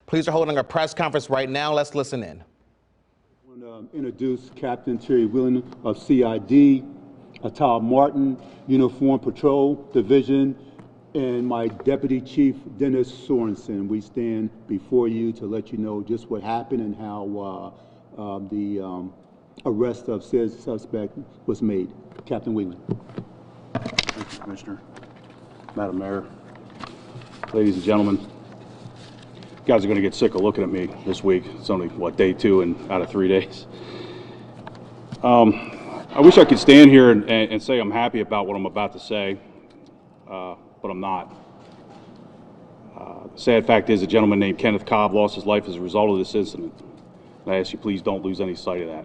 Police are holding a press conference right now. Let's listen in. I want to introduce Captain Terry Whelan of CID, Atal Martin, Uniform Patrol Division, and my Deputy Chief Dennis Sorensen. We stand before you to let you know just what happened and how the arrest of said suspect was made. Captain Whelan. Thank you, Commissioner. Madam Mayor, ladies and gentlemen, you guys are going to get sick of looking at me this week. It's only, what, day 2 and out of 3 days. I wish I could stand here and say I'm happy about what I'm about to say, but I'm not. The sad fact is a gentleman named Kenneth Cobb lost his life as a result of this incident. And I ask you, please don't lose any sight of that.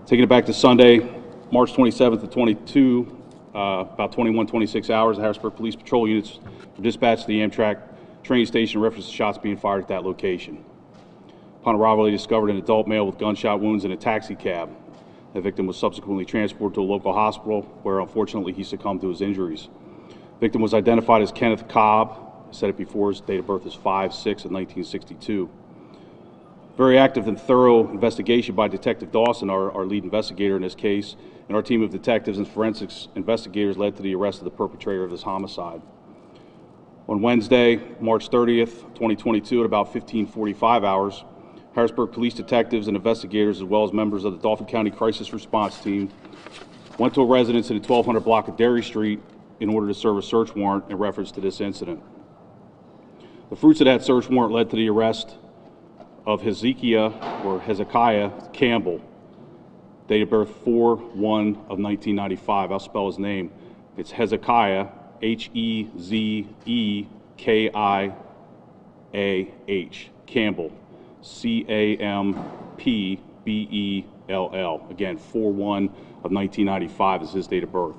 Taking it back to Sunday, March 27th of 22, about 21-26 hours, the Harrisburg Police Patrol units were dispatched to the Amtrak train station in reference to shots being fired at that location. Upon arrival, they discovered an adult male with gunshot wounds in a taxi cab. The victim was subsequently transported to a local hospital where, unfortunately, he succumbed to his injuries. The victim was identified as Kenneth Cobb. I said it before, his date of birth is 5/6 of 1962. Very active and thorough investigation by Detective Dawson, our lead investigator in this case, and our team of detectives and forensics investigators led to the arrest of the perpetrator of this homicide. On Wednesday, March 30th, 2022, at about 15:45 hours, Harrisburg police detectives and investigators, as well as members of the Dauphin County Crisis Response Team, went to a residence in the 1200 block of Derry Street in order to serve a search warrant in reference to this incident. The fruits of that search warrant led to the arrest of Hezekiah Campbell, date of birth 4/1 of 1995. I'll spell his name. It's Hezekiah, Hezekiah, Campbell, Campbell. Again, 4/1 of 1995 is his date of birth.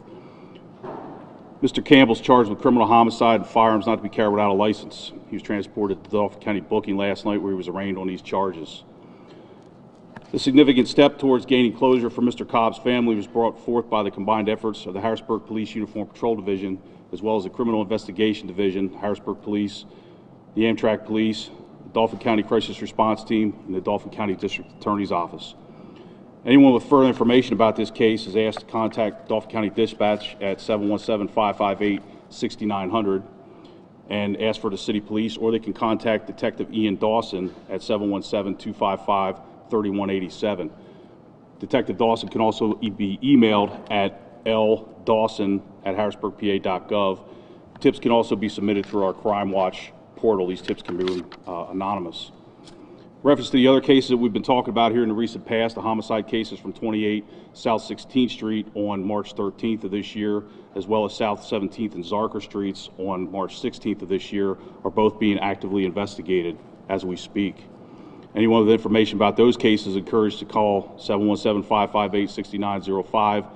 Mr. Campbell's charged with criminal homicide and firearms not to be carried without a license. He was transported to the Dauphin County booking last night where he was arraigned on these charges. The significant step towards gaining closure for Mr. Cobb's family was brought forth by the combined efforts of the Harrisburg Police Uniform Patrol Division, as well as the Criminal Investigation Division, Harrisburg Police, the Amtrak Police, the Dauphin County Crisis Response Team, and the Dauphin County District Attorney's Office. Anyone with further information about this case is asked to contact Dauphin County Dispatch at 717-558-6900 and ask for the City Police, or they can contact Detective Ian Dawson at 717-255-3187. Detective Dawson can also be emailed at ldawson@harrisburgpa.gov. Tips can also be submitted through our Crime Watch portal. These tips can be anonymous. Reference to the other cases that we've been talking about here in the recent past, the homicide cases from 28 South 16th Street on March 13th of this year, as well as South 17th and Zarker Streets on March 16th of this year, are both being actively investigated as we speak. Anyone with information about those cases is encouraged to call 717-558-6905,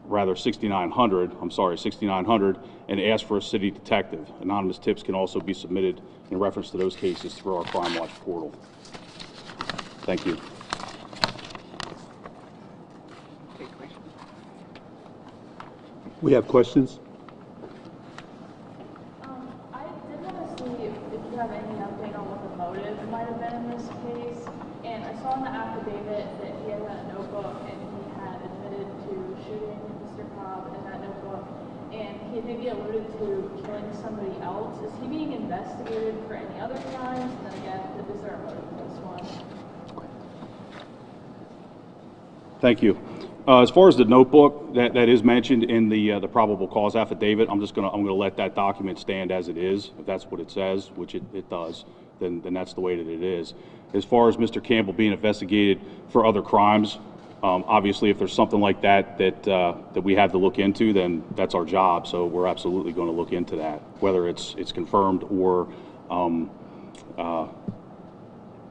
rather 6900, and ask for a city detective. Anonymous tips can also be submitted in reference to those cases through our Crime Watch portal. Thank you. We have questions. I did want to see if you have any update on what the motive might have been in this case. And I saw in the affidavit that he had a notebook and he had admitted to shooting Mr. Cobb in that notebook. And he maybe alluded to killing somebody else. Is he being investigated for any other crimes? And then again, is there a motive for this one? Thank you. As far as the notebook that is mentioned in the probable cause affidavit, I'm gonna let that document stand as it is. If that's what it says, which it does, then that's the way that it is. As far as Mr. Campbell being investigated for other crimes, obviously, if there's something like that we have to look into, then that's our job. So we're absolutely going to look into that, whether it's confirmed or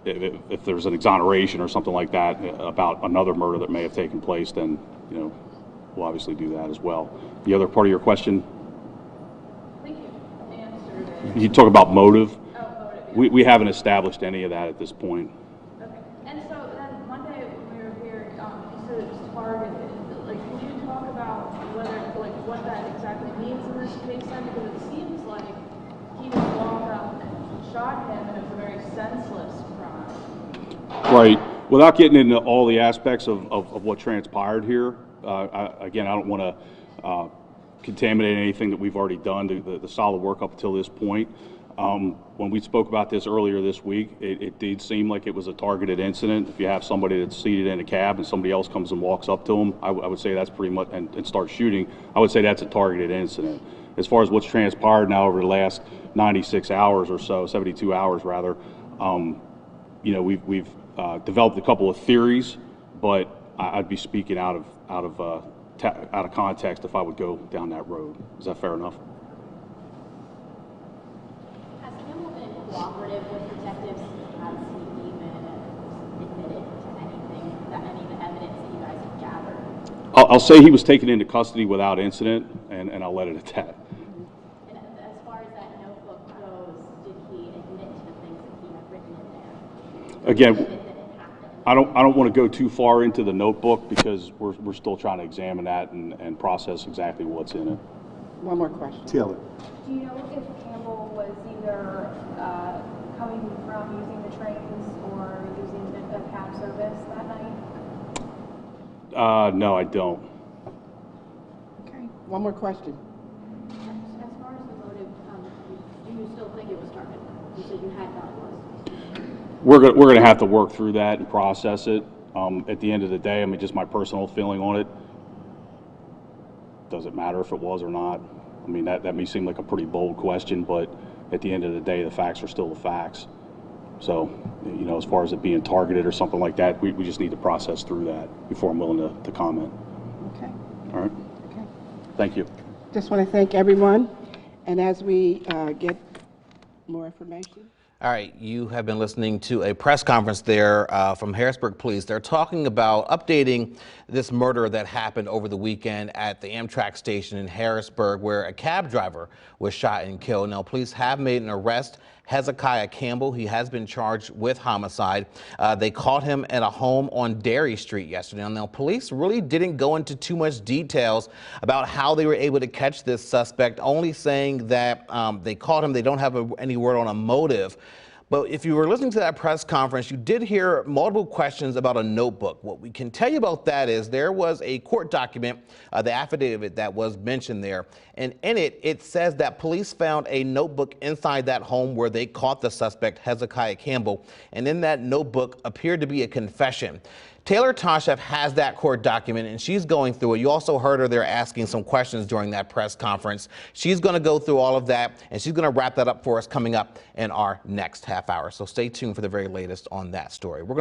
if there's an exoneration or something like that about another murder that may have taken place, then we'll obviously do that as well. The other part of your question? I think you answered it. You talk about motive. Oh, motive. Yeah. We haven't established any of that at this point. Okay. And so then Monday when we were here, you said it was targeted. Like, can you talk about what that exactly means in this case then? Because it seems like he just walked up and shot shot him, and it was a very senseless crime. Right. Without getting into all the aspects of what transpired here, again, I don't want to contaminate anything that we've already done, the solid work up until this point. When we spoke about this earlier this week, it did seem like it was a targeted incident. If you have somebody that's seated in a cab and somebody else comes and walks up to them, I would say that's pretty much, and starts shooting, I would say that's a targeted incident. As far as what's transpired now over the last 96 hours or so, 72 hours rather, you know, we've developed a couple of theories, but I'd be speaking out of context if I would go down that road. Is that fair enough? Has Campbell been cooperative with detectives? Has he even admitted to anything, that any of the evidence that you guys have gathered? I'll say he was taken into custody without incident, and I'll let it at that. And as far as that notebook goes, did he admit to the things that he had written in there? Again, I don't want to go too far into the notebook because we're still trying to examine that and process exactly what's in it. One more question. Taylor. Do you know if Campbell was either coming from using the trains or using a cab service that night? No, I don't. Okay. One more question. As far as the motive, do you still think it was targeted? You said you had thought it was. We're going to have to work through that and process it. At the end of the day, I mean, just my personal feeling on it, does it matter if it was or not? I mean, that may seem like a pretty bold question, but at the end of the day, the facts are still the facts. So, you know, as far as it being targeted or something like that, we just need to process through that before I'm willing to comment. Okay. All right? Okay. Thank you. Just want to thank everyone. And as we get more information. All right, you have been listening to a press conference there from Harrisburg Police. They're talking about updating this murder that happened over the weekend at the Amtrak station in Harrisburg, where a cab driver was shot and killed. Now, police have made an arrest. Hezekiah Campbell, he has been charged with homicide. They caught him at a home on Dairy Street yesterday. Now, police really didn't go into too much details about how they were able to catch this suspect, only saying that they caught him. They don't have any word on a motive. But if you were listening to that press conference, you did hear multiple questions about a notebook. What we can tell you about that is there was a court document, the affidavit that was mentioned there. And in it, it says that police found a notebook inside that home where they caught the suspect, Hezekiah Campbell. And in that notebook appeared to be a confession. Taylor Toshev has that court document, and she's going through it. You also heard her there asking some questions during that press conference. She's going to go through all of that, and she's going to wrap that up for us coming up in our next half hour. So stay tuned for the very latest on that story. We're going to